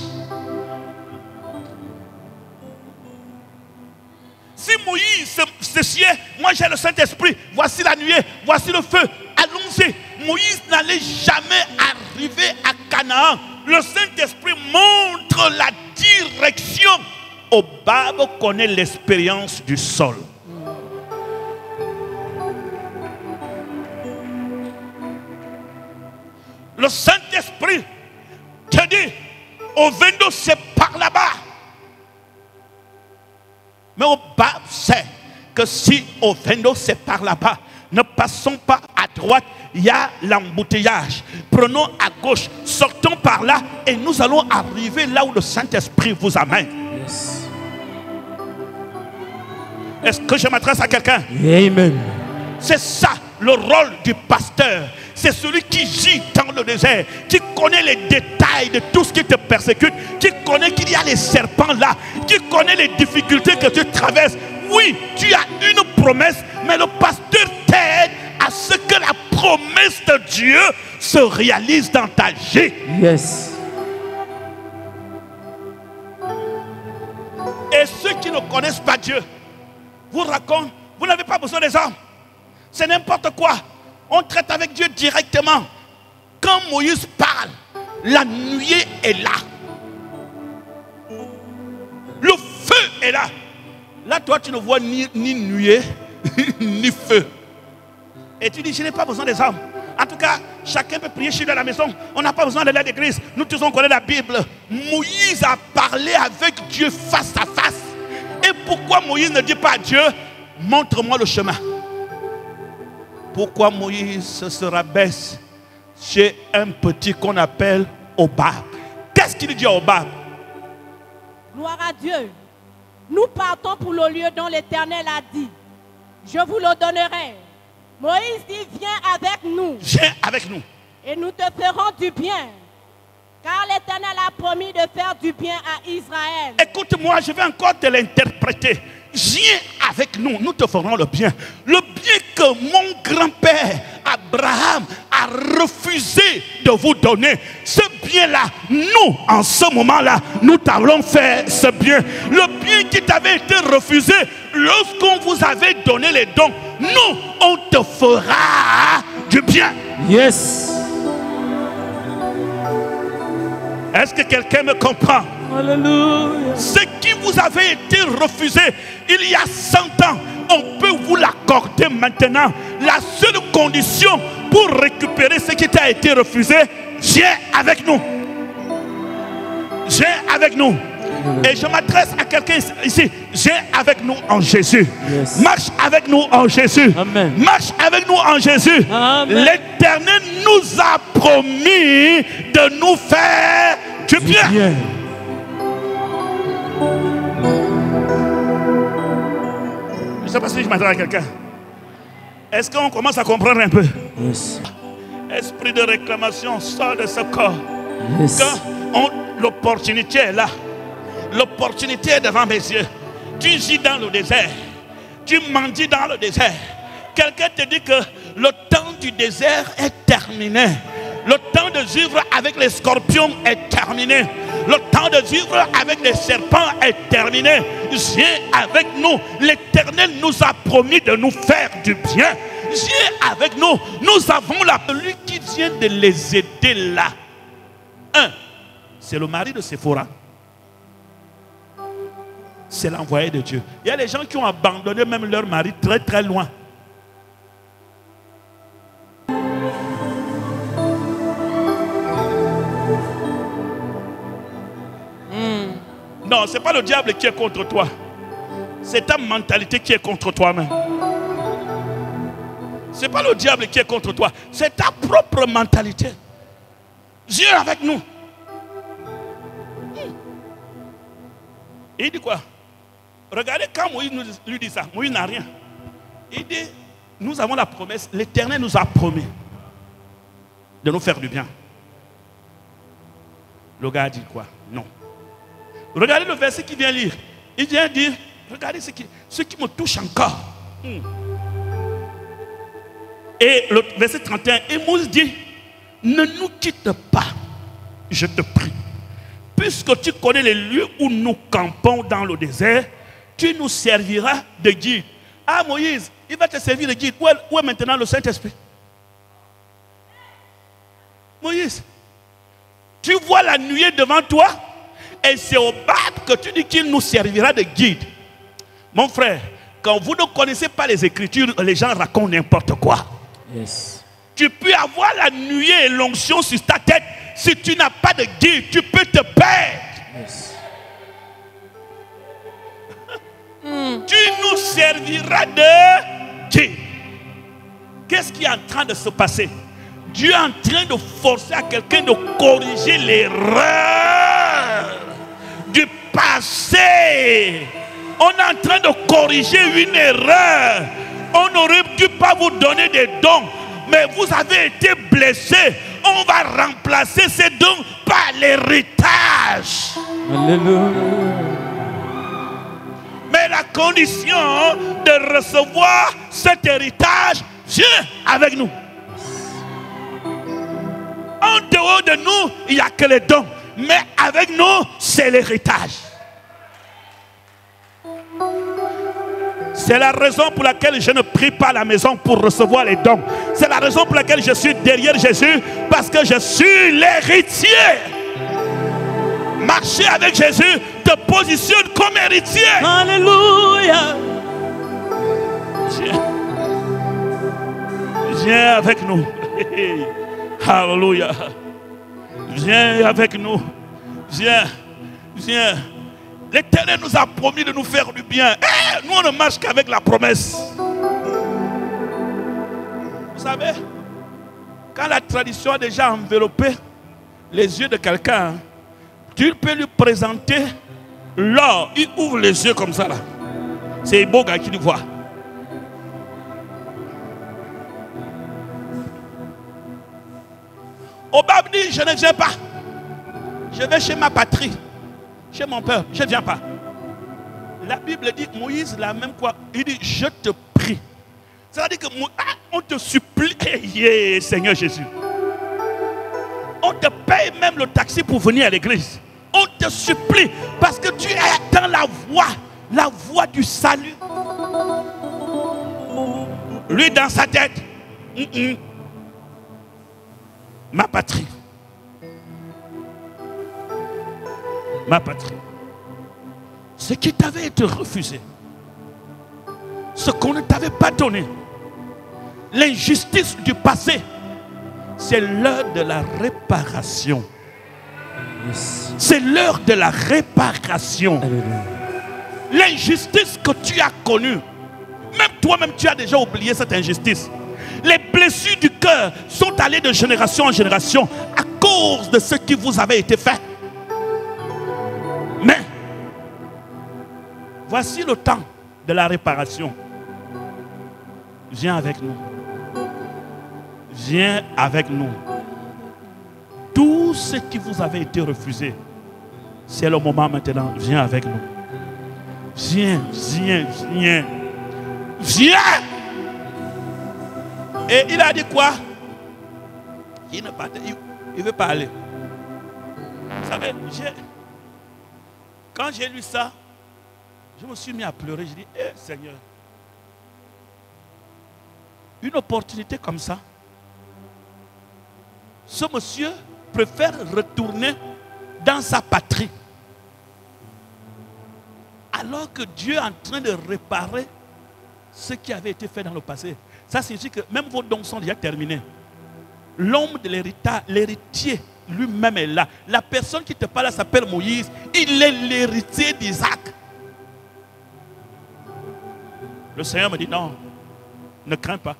Si Moïse se sied, moi j'ai le Saint-Esprit, voici la nuée, voici le feu, allons-y. Moïse n'allait jamais arriver à Canaan. Le Saint-Esprit montre la direction. Obab connaît l'expérience du sol. Le Saint-Esprit te dit, Ovendo c'est par là-bas. Mais Obab sait que si Ovendo c'est par là-bas, ne passons pas à droite, il y a l'embouteillage. Prenons à gauche, sortons par là et nous allons arriver là où le Saint-Esprit vous amène. Yes. Est-ce que je m'adresse à quelqu'un? Amen. C'est ça le rôle du pasteur. C'est celui qui gît dans le désert, qui connaît les détails de tout ce qui te persécute, qui connaît qu'il y a les serpents là, qui connaît les difficultés que tu traverses. Oui, tu as une promesse, mais le pasteur t'aide à ce que la promesse de Dieu se réalise dans ta vie. Yes. Et ceux qui ne connaissent pas Dieu vous racontent, vous n'avez pas besoin des hommes. C'est n'importe quoi. On traite avec Dieu directement. Quand Moïse parle, la nuée est là. Le feu est là. Là, toi, tu ne vois ni nuée, ni feu. Et tu dis, je n'ai pas besoin des hommes. En tout cas, chacun peut prier chez lui à la maison. On n'a pas besoin de l'aide d'église. Nous tous, on connaît la Bible. Moïse a parlé avec Dieu face à face. Et pourquoi Moïse ne dit pas à Dieu, montre-moi le chemin? Pourquoi Moïse se rabaisse chez un petit qu'on appelle Obab? Qu'est-ce qu'il dit à Obab? Gloire à Dieu. Nous partons pour le lieu dont l'Éternel a dit. Je vous le donnerai. Moïse dit, viens avec nous. Viens avec nous. Et nous te ferons du bien. Car l'Éternel a promis de faire du bien à Israël. Écoute-moi, je vais encore te l'interpréter. Viens avec nous, nous te ferons le bien. Le bien que mon grand-père Abraham a refusé de vous donner. Ce bien-là, nous, en ce moment-là, nous t'allons faire ce bien. Le bien qui t'avait été refusé lorsqu'on vous avait donné les dons, nous, on te fera du bien. Yes. Est-ce que quelqu'un me comprend? Alléluia. Ce qui vous avait été refusé il y a 100 ans, on peut vous l'accorder maintenant. La seule condition pour récupérer ce qui t'a été refusé, viens avec nous. Viens avec nous. Et je m'adresse à quelqu'un ici. Viens avec nous en Jésus. Yes. Marche avec nous en Jésus. Amen. Marche avec nous en Jésus. Amen. L'Éternel nous a promis de nous faire du bien. Bien. Je ne sais pas si je m'adresse à quelqu'un. Est-ce qu'on commence à comprendre un peu? Yes. Esprit de réclamation, sort de ce corps. Yes. Quand l'opportunité est là, l'opportunité est devant mes yeux. Tu gis dans le désert, tu mendies dans le désert. Quelqu'un te dit que le temps du désert est terminé. Le temps de vivre avec les scorpions est terminé. Le temps de vivre avec les serpents est terminé. Viens avec nous. L'Éternel nous a promis de nous faire du bien. Viens avec nous. Nous avons la celui qui vient de les aider là. Un, c'est le mari de Séphora. C'est l'envoyé de Dieu. Il y a des gens qui ont abandonné même leur mari très très loin. Non, ce n'est pas le diable qui est contre toi. C'est ta mentalité qui est contre toi-même. Ce n'est pas le diable qui est contre toi. C'est ta propre mentalité. Viens avec nous. Et il dit quoi? Regardez quand Moïse lui dit ça. Moïse n'a rien. Il dit, nous avons la promesse. L'Éternel nous a promis de nous faire du bien. Le gars a dit quoi? Non. Regardez le verset qu'il vient lire. Il vient dire, regardez ce qui me touche encore. Et le verset 31, et Moïse dit, ne nous quitte pas, je te prie. Puisque tu connais les lieux où nous campons dans le désert, tu nous serviras de guide. Ah Moïse, il va te servir de guide. Où est maintenant le Saint-Esprit? Moïse, tu vois la nuée devant toi? Et c'est au bas que tu dis qu'il nous servira de guide. Mon frère, quand vous ne connaissez pas les Écritures, les gens racontent n'importe quoi. Yes. Tu peux avoir la nuée et l'onction sur ta tête. Si tu n'as pas de guide, tu peux te perdre. Yes. Tu nous serviras de guide. Qu'est-ce qui est en train de se passer? Dieu est en train de forcer à quelqu'un de corriger l'erreur du passé. On est en train de corriger une erreur. On n'aurait dû pas vous donner des dons, mais vous avez été blessés. On va remplacer ces dons par l'héritage. Alléluia. Mais la condition de recevoir cet héritage, viens avec nous. En dehors de nous, il n'y a que les dons. Mais avec nous, c'est l'héritage. C'est la raison pour laquelle je ne prie pas à la maison pour recevoir les dons. C'est la raison pour laquelle je suis derrière Jésus, parce que je suis l'héritier. Marcher avec Jésus te positionne comme héritier. Alléluia. Viens avec nous. Alléluia. Viens avec nous. Viens. Viens. L'Éternel nous a promis de nous faire du bien. Nous, on ne marche qu'avec la promesse. Vous savez, quand la tradition a déjà enveloppé les yeux de quelqu'un, tu peux lui présenter l'or. Il ouvre les yeux comme ça là. C'est un beau gars qui nous voit. Obab dit, je ne viens pas. Je vais chez ma patrie, chez mon peuple. Je ne viens pas. La Bible dit, Moïse, la même quoi. Il dit, je te prie. C'est-à-dire que on te supplie, Seigneur Jésus. On te paye même le taxi pour venir à l'église. On te supplie parce que tu es dans la voie du salut. Lui dans sa tête, ma patrie. Ma patrie. Ce qui t'avait été refusé. Ce qu'on ne t'avait pas donné. L'injustice du passé. C'est l'heure de la réparation. Yes. C'est l'heure de la réparation. Alléluia. L'injustice que tu as connue. Même toi-même, tu as déjà oublié cette injustice. Les blessures du cœur sont allées de génération en génération à cause de ce qui vous avait été fait. Mais, voici le temps de la réparation. Viens avec nous. Viens avec nous. Tout ce qui vous avait été refusé, c'est le moment maintenant. Viens avec nous. Viens, viens, viens. Viens! Et il a dit quoi? Il veut parler. Vous savez, quand j'ai lu ça, je me suis mis à pleurer. Je dis, Seigneur, une opportunité comme ça, ce monsieur préfère retourner dans sa patrie. Alors que Dieu est en train de réparer ce qui avait été fait dans le passé. Ça signifie que même vos dons sont déjà terminés. L'homme de l'héritier lui-même est là. La personne qui te parle s'appelle Moïse. Il est l'héritier d'Isaac. Le Seigneur me dit non, ne crains pas.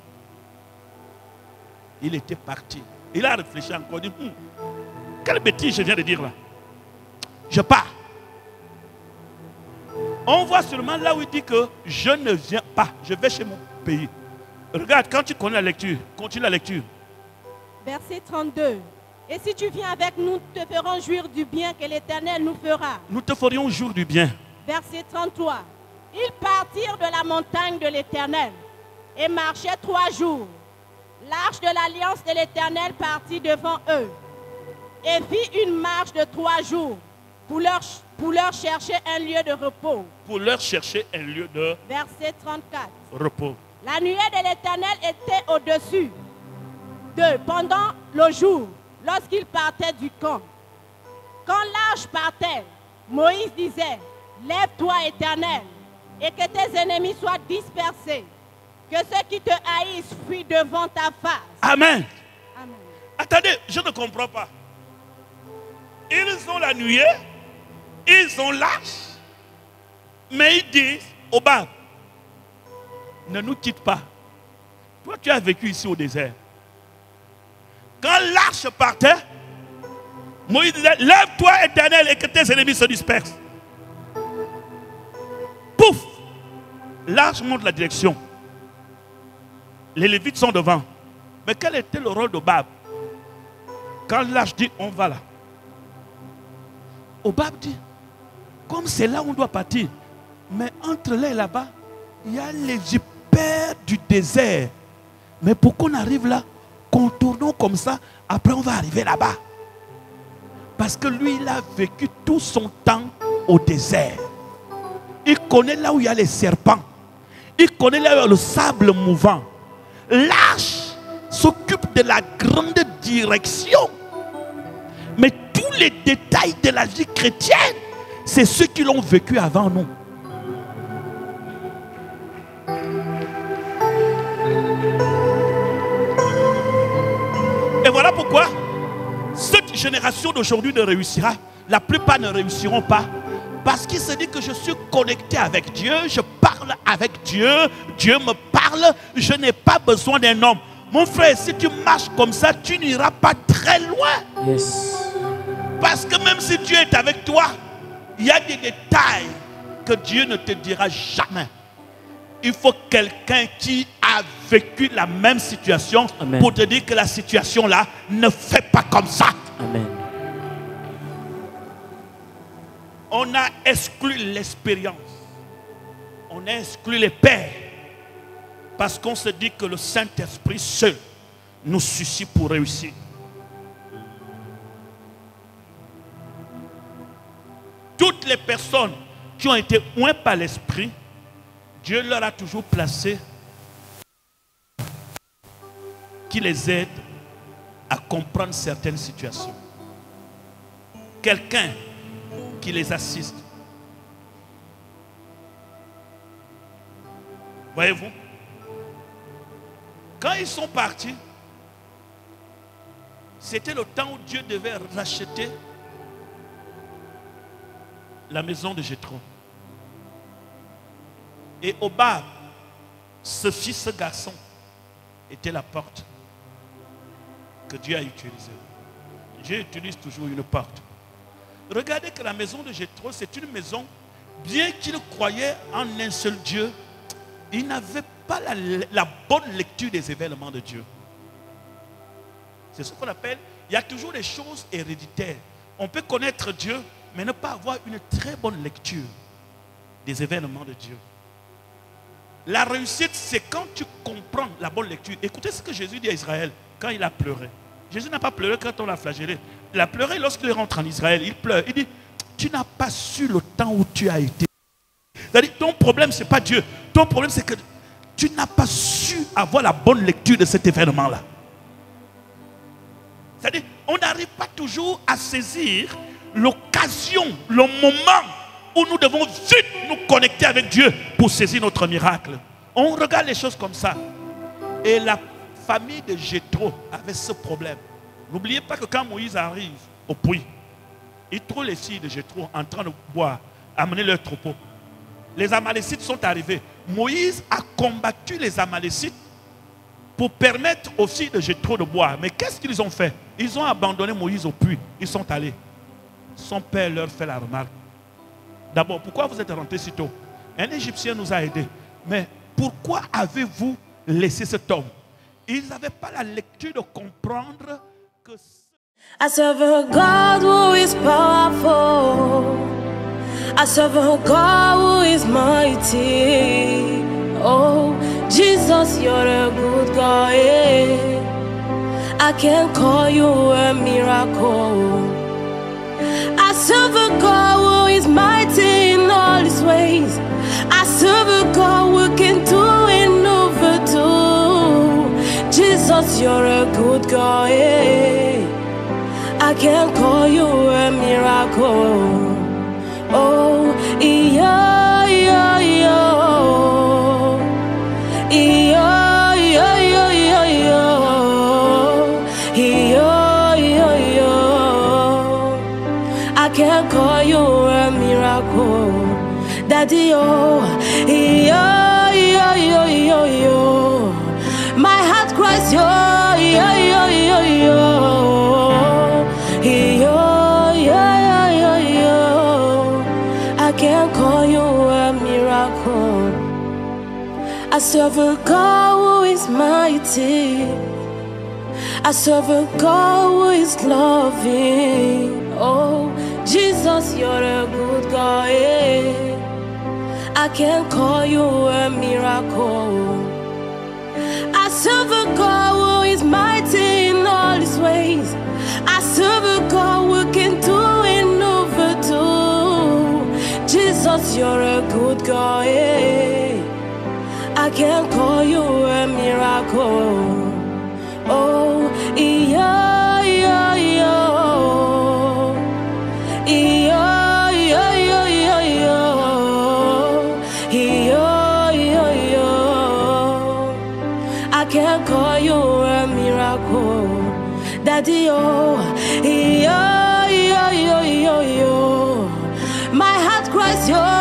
Il était parti. Il a réfléchi encore. Il dit, quelle bêtise je viens de dire là. Je pars. On voit seulement là où il dit que je ne viens pas. Je vais chez mon pays. Regarde, quand tu connais la lecture, continue la lecture. Verset 32. Et si tu viens avec nous, nous te ferons jouir du bien que l'Éternel nous fera. Nous te ferions jour du bien. Verset 33. Ils partirent de la montagne de l'Éternel et marchaient 3 jours. L'arche de l'alliance de l'Éternel partit devant eux et fit une marche de 3 jours pour leur chercher un lieu de repos. Pour leur chercher un lieu de Verset 34. repos. La nuée de l'Éternel était au-dessus d'eux pendant le jour, lorsqu'ils partaient du camp. Quand l'arche partait, Moïse disait, lève-toi, Éternel, et que tes ennemis soient dispersés, que ceux qui te haïssent fuient devant ta face. Amen. Amen. Attendez, je ne comprends pas. Ils ont la nuée, ils ont l'arche, mais ils disent au bas, ne nous quitte pas. Toi, tu as vécu ici au désert. Quand l'arche partait, Moïse disait, lève-toi, Éternel, et que tes ennemis se dispersent. Pouf! L'arche montre la direction. Les Lévites sont devant. Mais quel était le rôle d'Obab? Quand l'arche dit, on va là. Obab dit, comme c'est là où on doit partir. Mais entre là et là-bas, il y a les vipères du désert. Mais pour qu'on arrive là, contournons comme ça, après on va arriver là-bas. Parce que lui, il a vécu tout son temps au désert. Il connaît là où il y a les serpents. Il connaît là où il y a le sable mouvant. L'arche s'occupe de la grande direction. Mais tous les détails de la vie chrétienne, c'est ceux qui l'ont vécu avant nous. Et voilà pourquoi cette génération d'aujourd'hui ne réussira. La plupart ne réussiront pas. Parce qu'il se dit que je suis connecté avec Dieu, je parle avec Dieu, Dieu me parle, je n'ai pas besoin d'un homme. Mon frère, si tu marches comme ça, tu n'iras pas très loin. Yes. Parce que même si Dieu est avec toi, il y a des détails que Dieu ne te dira jamais. Il faut quelqu'un qui a vécu la même situation. Amen. Pour te dire que la situation là ne fait pas comme ça. Amen. On a exclu l'expérience. On a exclu les pères. Parce qu'on se dit que le Saint-Esprit seul nous suffit pour réussir. Toutes les personnes qui ont été ointes par l'Esprit, Dieu leur a toujours placé qui les aide à comprendre certaines situations. Quelqu'un qui les assiste. Voyez-vous? Quand ils sont partis, c'était le temps où Dieu devait racheter la maison de Jéthro. Et au bas, ce garçon, était la porte que Dieu a utilisée. Dieu utilise toujours une porte. Regardez que la maison de Jéthro, c'est une maison, bien qu'il croyait en un seul Dieu, il n'avait pas la bonne lecture des événements de Dieu. C'est ce qu'on appelle, il y a toujours des choses héréditaires. On peut connaître Dieu, mais ne pas avoir une très bonne lecture des événements de Dieu. La réussite, c'est quand tu comprends la bonne lecture. Écoutez ce que Jésus dit à Israël quand il a pleuré. Jésus n'a pas pleuré quand on l'a flagellé. Il a pleuré lorsqu'il rentre en Israël. Il pleure. Il dit, tu n'as pas su le temps où tu as été. C'est-à-dire, ton problème, ce n'est pas Dieu. Ton problème, c'est que tu n'as pas su avoir la bonne lecture de cet événement-là. C'est-à-dire, on n'arrive pas toujours à saisir l'occasion, le moment où nous devons vite nous connecter avec Dieu pour saisir notre miracle. On regarde les choses comme ça. Et la famille de Jéthro avait ce problème. N'oubliez pas que quand Moïse arrive au puits, il trouve les filles de Jéthro en train de boire, amener leur troupeau. Les Amalécites sont arrivés. Moïse a combattu les Amalécites pour permettre aux filles de Jéthro de boire. Mais qu'est-ce qu'ils ont fait? Ils ont abandonné Moïse au puits. Ils sont allés. Son père leur fait la remarque. D'abord, pourquoi vous êtes rentrés si tôt? Un Égyptien nous a aidés. Mais pourquoi avez-vous laissé cet homme? Ils n'avaient pas la lecture de comprendre que... I serve a God who is powerful. I serve a God who is mighty. Oh, Jesus, you're a good God. I can call you a miracle. I serve a God who is mighty in all his ways. I serve a God who can do and overdo. Jesus, you're a good God. I can call you a miracle. Oh, yeah, yeah, yeah. Yeah, yeah, yeah, yeah, yeah. Yeah, yeah, yeah. I can call you a miracle. Daddy, oh, yeah, yeah, yeah, yeah, yeah. My heart cries, yeah, yeah, yeah, yeah, yeah. Yeah, yeah, yeah, yeah. I can call you a miracle. I serve a God who is mighty. I serve a God who is loving. Oh, Jesus, you're a good God. I can call you a miracle. I serve a God who is mighty in all his ways. I serve a God who can do and overdo. Jesus, you're a good God. I can call you a miracle. Oh, yeah, yeah, yeah. Yeah, yeah, yeah, yeah, yeah. Yeah, yeah, yeah. I can call you a miracle. Daddy, oh, yeah, yeah, yeah, yeah, yeah. My heart cries, yeah.